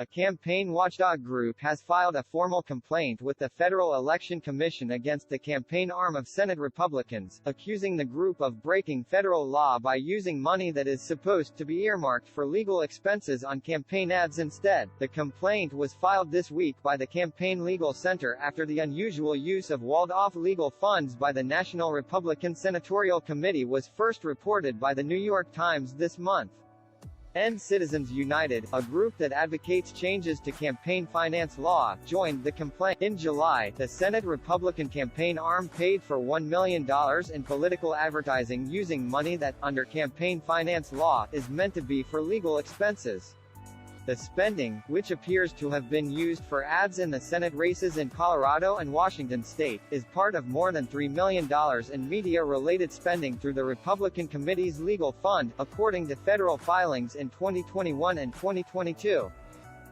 A campaign watchdog group has filed a formal complaint with the Federal Election Commission against the campaign arm of Senate Republicans, accusing the group of breaking federal law by using money that is supposed to be earmarked for legal expenses on campaign ads instead. The complaint was filed this week by the Campaign Legal Center after the unusual use of walled-off legal funds by the National Republican Senatorial Committee was first reported by the New York Times this month. End Citizens United, a group that advocates changes to campaign finance law, joined the complaint. In July, the Senate Republican campaign arm paid for $1 million in political advertising using money that, under campaign finance law, is meant to be for legal expenses. The spending, which appears to have been used for ads in the Senate races in Colorado and Washington state, is part of more than $3 million in media-related spending through the Republican Committee's legal fund, according to federal filings in 2021 and 2022.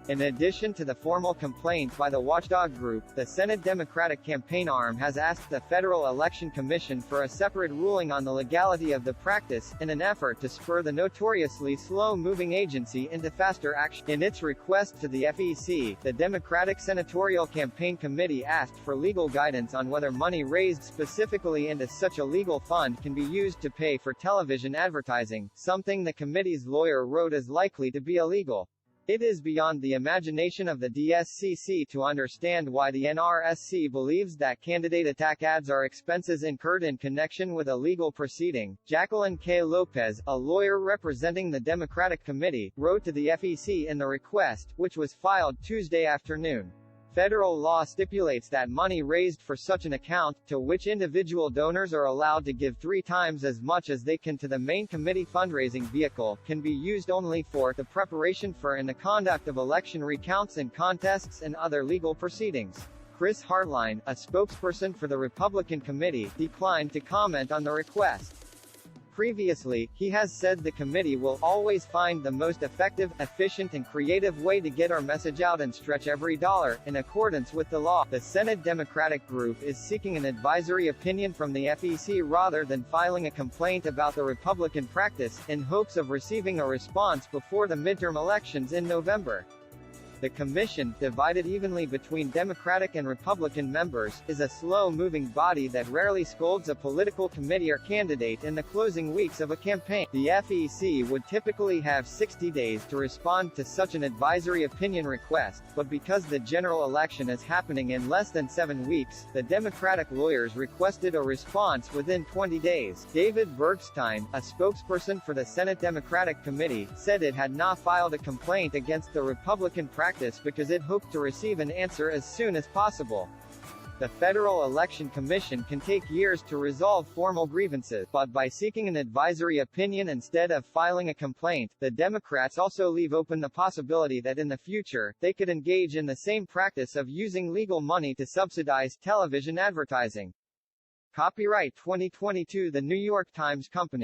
In addition to the formal complaint by the Watchdog Group, the Senate Democratic campaign arm has asked the Federal Election Commission for a separate ruling on the legality of the practice, in an effort to spur the notoriously slow-moving agency into faster action. In its request to the FEC, the Democratic Senatorial Campaign Committee asked for legal guidance on whether money raised specifically into such a legal fund can be used to pay for television advertising, something the committee's lawyer wrote is likely to be illegal. It is beyond the imagination of the DSCC to understand why the NRSC believes that candidate attack ads are expenses incurred in connection with a legal proceeding. Jacqueline K. Lopez, a lawyer representing the Democratic Committee, wrote to the FEC in the request, which was filed Tuesday afternoon. Federal law stipulates that money raised for such an account, to which individual donors are allowed to give 3 times as much as they can to the main committee fundraising vehicle, can be used only for the preparation for and the conduct of election recounts and contests and other legal proceedings. Chris Hartline, a spokesperson for the Republican committee, declined to comment on the request. Previously, he has said the committee will always find the most effective, efficient and creative way to get our message out and stretch every dollar, in accordance with the law. The Senate Democratic group is seeking an advisory opinion from the FEC rather than filing a complaint about the Republican practice, in hopes of receiving a response before the midterm elections in November. The commission, divided evenly between Democratic and Republican members, is a slow-moving body that rarely scolds a political committee or candidate in the closing weeks of a campaign. The FEC would typically have 60 days to respond to such an advisory opinion request, but because the general election is happening in less than 7 weeks, the Democratic lawyers requested a response within 20 days. David Bergstein, a spokesperson for the Senate Democratic Committee, said it had not filed a complaint against the Republican practice because it hoped to receive an answer as soon as possible. The Federal Election Commission can take years to resolve formal grievances, but by seeking an advisory opinion instead of filing a complaint, the Democrats also leave open the possibility that in the future, they could engage in the same practice of using legal money to subsidize television advertising. Copyright 2022 The New York Times Company.